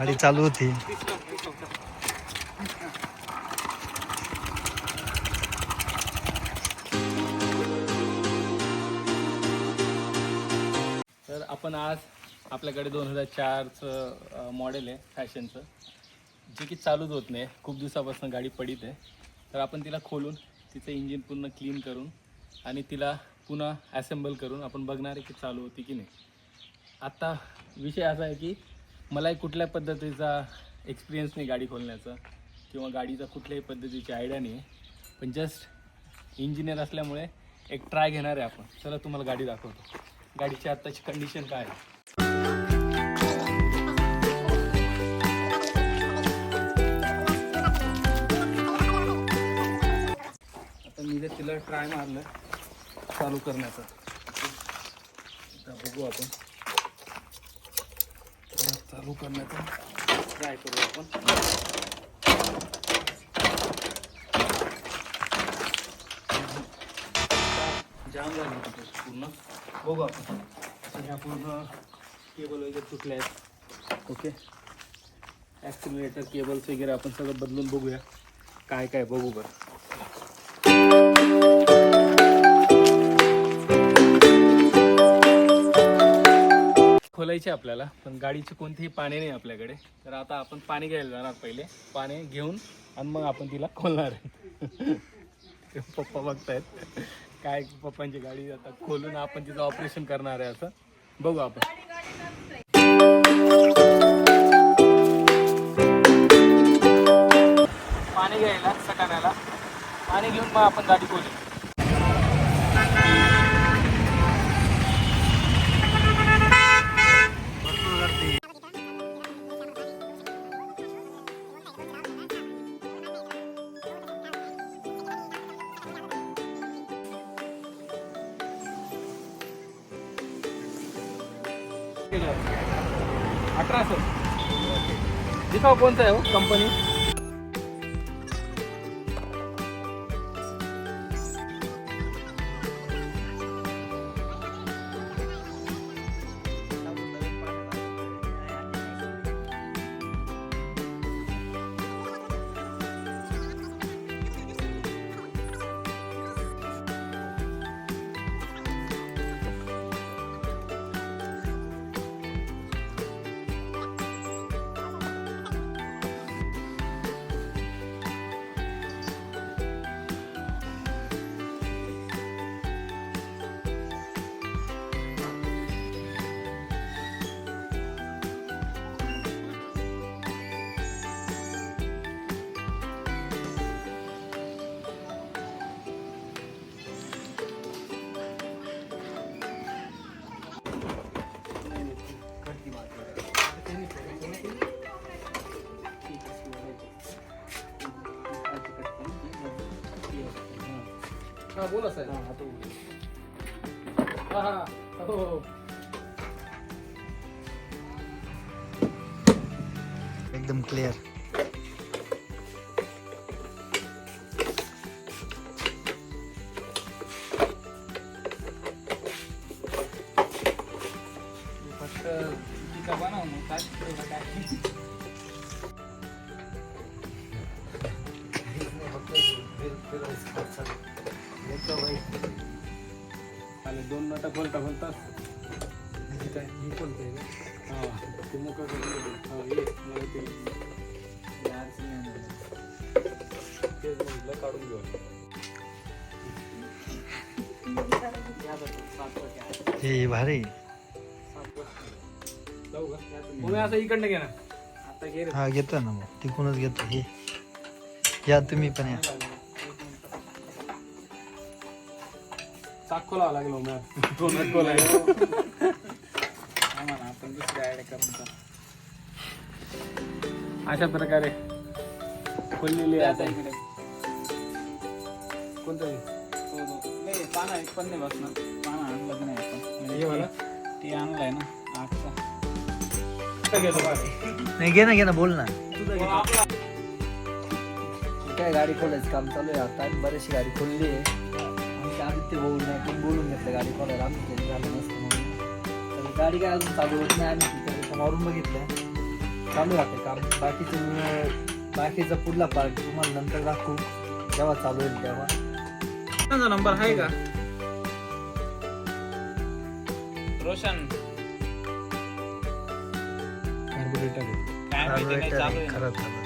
गाडी चालू होती. तर आपण आज आपल्याकडे 2004चं मॉडेल आहे फॅशनचं, जे की चालूच होत नाही. खूप दिवसापासून गाडी पडीत आहे. तर आपण तिला खोलून तिचं इंजिन पूर्ण क्लीन करून आणि तिला पुन्हा ॲसेंबल करून आपण बघणार आहे की चालू होती की नाही. आता विषय असा आहे की मलाही कुठल्या पद्धतीचा एक्सपिरियन्स नाही गाडी खोलण्याचा किंवा गाडीचा कुठल्याही पद्धतीची आयडिया नाही आहे. पण जस्ट इंजिनियर असल्यामुळे एक ट्राय घेणार आहे आपण. चला तुम्हाला गाडी दाखवतो. गाडीची आत्ताची कंडिशन काय आहे. आता मी जर तिला ट्राय मारलं चालू करण्याचा, बघू आपण चालू करण्याचा ट्राय करू आपण. जाम झाली पूर्ण. बघू आपण. ह्या पूर्ण केबल वगैरे तुटल्या आहेत. ओके, ॲक्सिलरेटर केबल्स वगैरे आपण सगळं बदलून बघूया काय काय बघू बरं. खोलायचे आपल्याला, पण गाडीची कोणतीही पाणी नाही आपल्याकडे. तर आता आपण पाणी घ्यायला जाणार. पहिले पाणी घेऊन आणि मग आपण तिला खोलणार आहे. पप्पा बघतायत काय, पप्पांची गाडी आता खोलून आपण तिचं ऑपरेशन करणार आहे. असं बघू आपण. पाणी घ्यायला सकाळला पाणी घेऊन मग आपण गाडी खोलू. अठरा सर दिखाओ कौन सा है वो कंपनी. हाँ बोला सर. हाँ तो हाँ हाँ हो. एकदम क्लिअर. फक्त टिका बनव मग काय तेवढं काय. आले 2 नटा बोलता बोलताच काय ही बोलते का. हां ते मोकळं करून. हां ये मला ते तेच म्हटलं काढून घेऊ. हे भारी. जाऊ का तुम्ही असं इकडनं घे ना. आता घे रे. हा घेतो ना, मग तिकूनच घेतो. हे या तुम्ही पण या. चाक खोलावं लागलो मग. दोनच खोलायला आम्हाला. आपण दुसरी आयडिया करून तर अशा प्रकारे खोललेली आहे. आता इकडे कोणतं नाही पाना एक पण नाही बसणार. पाना आणलं नाही आपण. हे मला ते आणलंय ना 8चा. नाही घे ना बोल ना. काय गाडी खोलायचं काम चालू आहे आता. बरीचशी गाडी खोलली आहे. आदित्य भाऊ बोलून घेतलं गाडी खोलायला. आम्ही झालं नसतं म्हणून. गाडी काय अजून चालू होत नाही. आम्ही तिथे मारून बघितलं चालू राहते काम. बाकीचा पुढला पार्ट तुम्हाला नंतर दाखवू जेव्हा चालू होईल तेव्हा. नंबर आहे का रोशन? काय माहिती नाही, चालू आहे. खराब झालं.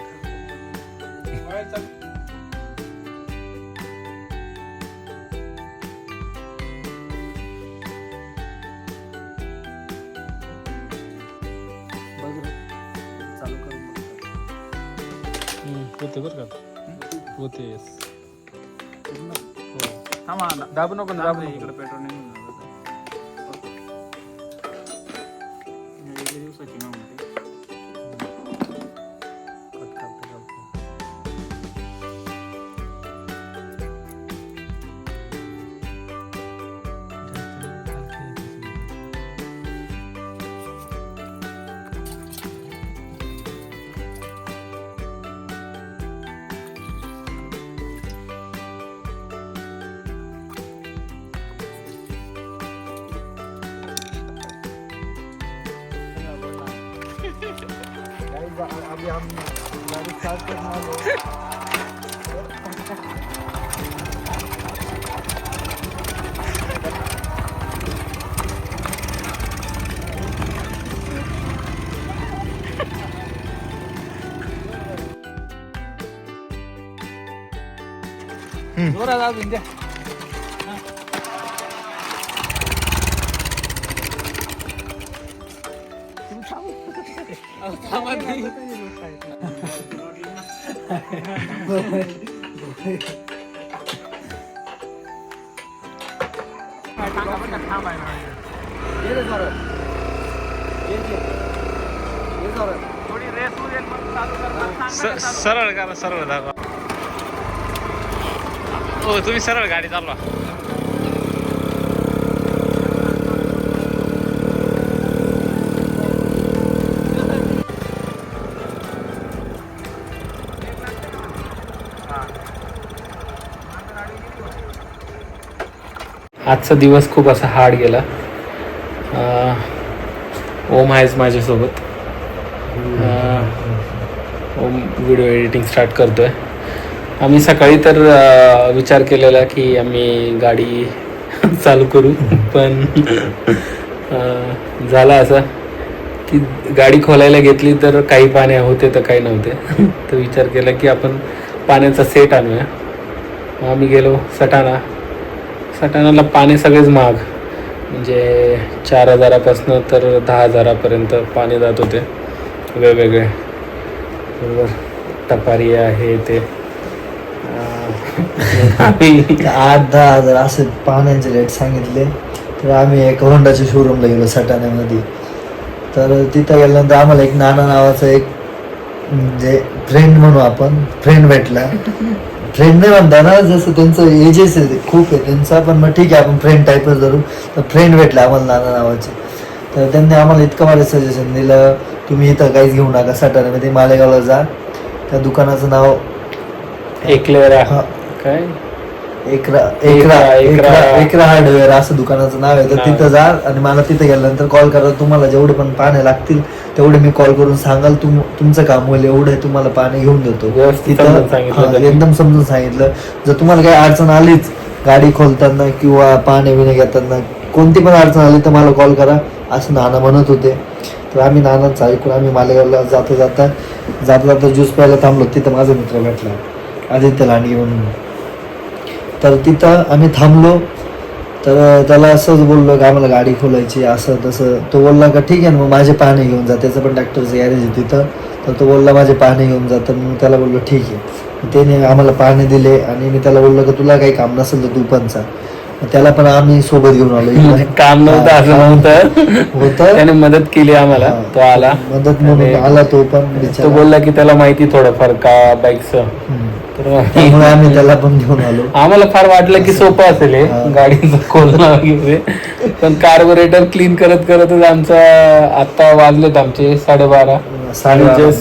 बघ रे. चालू करून बघ. होते बरं का होते. पूर्ण थांबा दाबू नको दाबू इकडे पेट्रोल नाही दिवसाची नाव कट करते. अभी हम गाड़ी स्टार्ट करना है. जोरात अजून द्या. सरळ करा सरळ दाखवा. हो तुम्ही सरळ गाडी चालवा. आजचा दिवस खूप असा हार्ड गेला. ओम आहेच माझ्यासोबत. ओम व्हिडिओ एडिटिंग स्टार्ट करतोय. आम्ही सकाळी तर विचार केलेला की आम्ही गाडी चालू करू, पण झाला असं की गाडी खोलायला घेतली तर काही पाणी होते तर काही नव्हते. तर विचार केला की आपण पाण्याचा सेट आणूया. आम्ही गेलो सटाणाला पाणी सगळेच महाग, म्हणजे 4,000पासून तर 10,000पर्यंत पाणी जात होते वेगवेगळे. बरोबर टपारी आहे ते आम्ही 8-10 असे पाण्याचे रेट सांगितले. तर आम्ही एक होंडाच्या शोरूमला गेलो सटाण्यामध्ये. तर तिथं गेल्यानंतर आम्हाला एक नाना नावाचा एक म्हणजे फ्रेंड म्हणू आपण, फ्रेंड भेटला. फ्रेंड नाही म्हणता ना, जसं त्यांचं एजेस आहे खूप आहे त्यांचा, पण मग ठीक आहे आपण फ्रेंड टाईपच धरू. तर फ्रेंड भेटला आम्हाला नाना नावाचे. तर त्यांनी आम्हाला इतकं मला सजेशन दिलं, तुम्ही इथं काहीच घेऊ नका, सटाण्यामध्ये मालेगावला जा. त्या दुकानाचं नाव एकलेरा हा काय एकरा हार्डवेअर असं दुकानाचं नाव आहे. तर तिथं जा आणि मला तिथे गेल्यानंतर कॉल करा. तुम्हाला जेवढे पण पाणी लागतील तेवढे मी कॉल करून सांगाल. तुमचं काम होईल एवढे तुम्हाला पाणी घेऊन देतो. तिथं एकदम समजून सांगितलं. जर तुम्हाला काही अडचण आलीच गाडी खोलताना किंवा पाणी बिणे घेताना, कोणती पण अडचण आली तर मला कॉल करा असं नाना म्हणत होते. तर आम्ही नानांचं ऐकून आम्ही मालेगावला जाता ज्यूस प्यायला थांबलो. तिथं माझा मित्र भेटला आदित्य लांडगे म्हणून. तर तिथं आम्ही थांबलो. तर त्याला असंच बोललो की आम्हाला गाडी खोलायची असं तसं. तो बोलला का ठीक आहे ना मग माझे पाहणे घेऊन जा. त्याचं पण ट्रॅक्टरचं गॅरेज आहे तिथं. तर तो बोलला माझे पाहणे घेऊन जा. तर मग त्याला बोललो ठीक आहे. त्याने आम्हाला पाहणे दिले आणि मी त्याला बोललो की तुला काही काम नसेल तर तू पण जा. त्याला पण आम्ही सोबत घेऊन आलो. काम नव्हतं असं नव्हतं होतं, त्याने मदत केली आम्हाला. तो आला मदत म्हणून आला तो पण. तो बोलला की त्याला माहिती थोडंफार का बाईकचं. तर त्यामुळे आम्ही त्याला पण घेऊन आलो. आम्हाला फार वाटलं की सोपं असेल हे गाडीचं खोलणं वगैरे, पण कार्बोरेटर क्लीन करत करतच आमचा आता वाजलेत आमचे 12:30.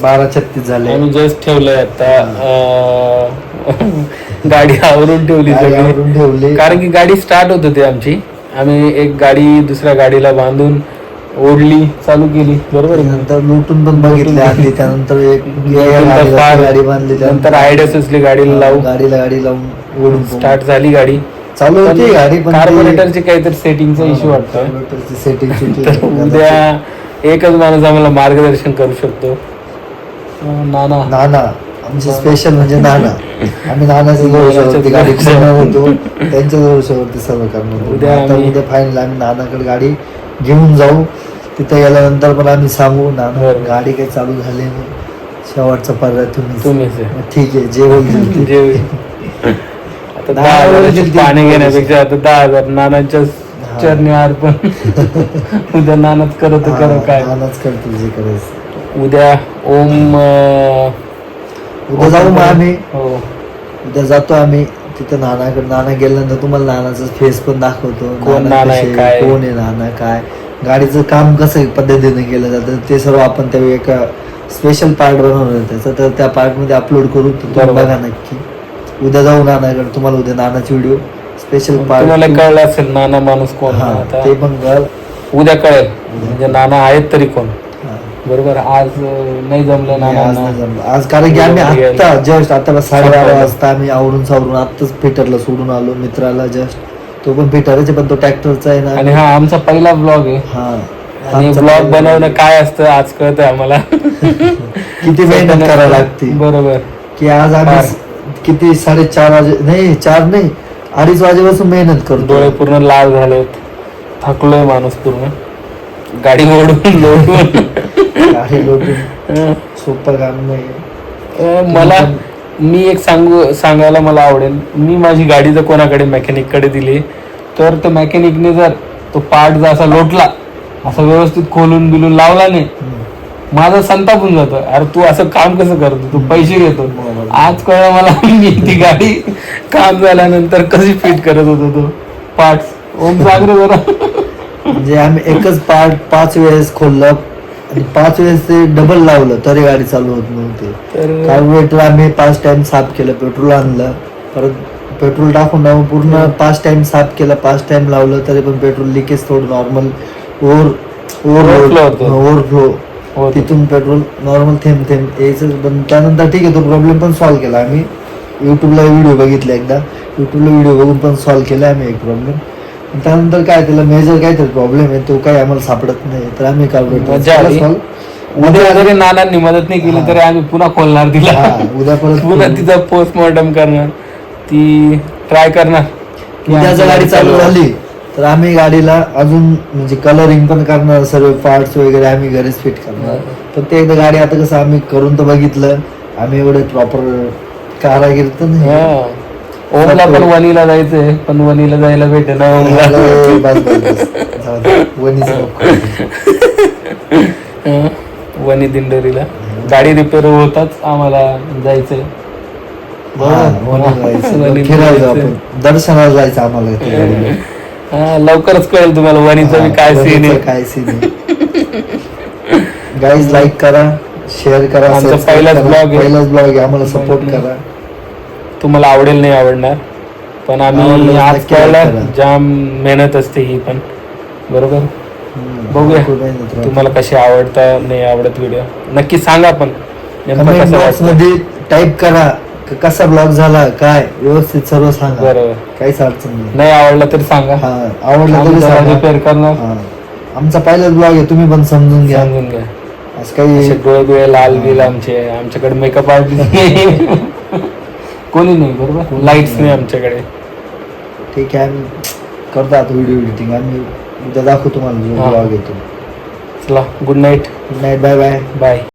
12:36 झाले. आम्ही जस्ट ठेवलंय आता गाडी आवरून ठेवली सगळी, कारण की गाडी स्टार्ट होत होती आमची. आम्ही एक गाडी दुसऱ्या गाडीला बांधून ओढली चालू केली बरोबर आहे. नंतर लुटून पण बघितले आधी, त्यानंतर एक गाडी बांधली, नंतर आयडिया सुचली गाडीला लावू, गाडी लावून ओढून स्टार्ट झाली गाडी, चालू होती गाडी पण कार्बोरेटरची काहीतरी सेटिंगचा इश्यू वाटतोय. सेटिंग उद्या एकच माणूस आम्हाला मार्गदर्शन करू शकतो, नाना आमचे स्पेशल म्हणजे नाना. आम्ही नानाच्या भरोशावरती गाडी करणार होतो, त्यांच्या भरोशावरती सर्व करणार होतो. उद्या फायनल आम्ही नानाकडे गाडी घेऊन जाऊ. तिथे गेल्यानंतर पण आम्ही सांगू नाना गाडी काही चालू झाली नाही, शेवटचा पर्याय तुम्हीच. ठीक आहे, जे होईल जे आता 10,000 पाणी घेण्यापेक्षा आता 10,000 नानाच्या चरणी अर्पण. उद्या नानाच करत काय नानाच करतो जे करायचं. उद्या उद्या जाऊ मग आम्ही. हो उद्या जातो आम्ही तिथं नानाकडे. नाना गेल्यानंतर तुम्हाला नानाचा फेस पण दाखवतो, कोण नाना आहे, काय कोण आहे नाना, काय गाडीचं काम कसं पद्धतीने केलं जातं ते सर्व आपण त्या एका स्पेशल पार्ट बनवलं त्याचं, तर त्या पार्ट मध्ये अपलोड करू. तर बघा नक्की. उद्या जाऊ नानाकडे. तुम्हाला उद्या नानाची व्हिडिओ स्पेशल पार्ट तुम्हाला कळलं असेल नाना माणूस कोण, ते पण उद्या कळेल. म्हणजे नाना आहेत तरी कोण, बरोबर. आज नाही जमलं नाना, आज कारण की आम्ही आता जस्ट आता 12:30 वाजता आम्ही आवरून आत्ताच फिटरला सोडून आलो मित्राला. जस्ट तो पण फिटरच पण तो ट्रॅक्टरचा आहे ना. आणि हा आमचा पहिला ब्लॉग आहे. आणि ब्लॉग बनवणं काय असतं आज कळतंय आम्हाला. किती मेहनत करावी लागते, बरोबर. की आज आम्ही किती 4:30 वाजे नाही 2:30 वाजेपासून मेहनत करतो. डोळे पूर्ण लाल झालेत, थकलोय माणूस पूर्ण. गाडी ओढून सोपं काम नाही. मला मी एक सांगायला मला आवडेल, मी माझी गाडी जर कोणाकडे मेकॅनिक कडे दिली तर तो मेकॅनिकने जर तो पार्ट जर असा लोटला, असा व्यवस्थित खोलून बिलून लावला नाही, माझा संतापून जातो. अरे तू असं काम कसं करतो, तू पैसे घेतो. आज कळलं मला मी ती गाडी काम झाल्यानंतर कशी फिट करत होतो तो पार्ट. ओम जागरे जरा. म्हणजे आम्ही एकच पार्ट 5 वेळेस खोललं आणि 5 वेळेस ते डबल लावलं तरी गाडी चालू होत नव्हती. कार्बोरेटर आम्ही 5 टाइम साफ केलं, पेट्रोल आणलं, परत पेट्रोल टाकून पूर्ण 5 टाइम साफ केलं, 5 टाइम लावलं तरी पण पेट्रोल लिकेज थोडं नॉर्मल ओव्हरफ्लो, तिथून पेट्रोल नॉर्मल थेंब यायचं. पण त्यानंतर ठीक आहे, तो प्रॉब्लेम पण सॉल्व्ह केला आम्ही. युट्यूबला व्हिडिओ बघितले, एकदा युट्यूबला व्हिडिओ बघून पण सॉल्व्ह केला आम्ही एक प्रॉब्लेम. त्यानंतर काय त्याला मेजर काहीतरी प्रॉब्लेम आहे, तो काही आम्हाला सापडत नाही, तर आम्ही उद्या जरी नानांनी मदत नाही केली तरी आम्ही पुन्हा खोलणार तिला. उद्या परत पुन्हा तिचा पोस्टमॉर्टम करणार, ती ट्राय करणार. उद्या जर गाडी चालू झाली तर आम्ही गाडीला अजून म्हणजे कलरिंग पण करणार, सर्व पार्ट्स वगैरे आम्ही घरीच फिट करणार. तर ते एकदा गाडी आता कसं आम्ही करून तर बघितलं, आम्ही एवढे प्रॉपर कारागीर तर नाही. ओमला पण वनीला जायचंय, पण वनीला जायला भेटे ना वनी दिंडोरीला. गाडी रिपेअर होताच आम्हाला जायचंय, दर्शनाला जायचं आम्हाला. लवकरच कळेल तुम्हाला वनीचा बी काय सीन आहे, काय सीन आहे. गाईज लाईक करा, शेअर करा. आमचा पहिलाच ब्लॉग आहे, आम्हाला सपोर्ट करा. तुम्हाला आवडेल नाही आवडणार, पण आम्ही आज कळलं जाम मेहनत असते ही पण, बरोबर. बघूया तुम्हाला कशी आवडता नाही आवडत व्हिडिओ, नक्की सांगा. पण मध्ये टाईप करा कसा ब्लॉग झाला, काय व्यवस्थित सर्व सांगा. बरोबर, काहीच अडचण नाही आवडला तरी सांगा. आवडला तरी रिपेअर करणार. आमचा पहिलाच ब्लॉग आहे, तुम्ही पण समजून घ्या. असं काही डोळे बिळे लाल बिल आमच्याकडे मेकअप आर्टिस्ट कोणी नाही, बरोबर. लाईट्स नाही आमच्याकडे. ठीक आहे, आम्ही करतो आता व्हिडिओ एडिटिंग. आम्ही उद्या दाखवू तुम्हाला जो ब्लॉग येतो. चला, गुड नाईट. Bye bye.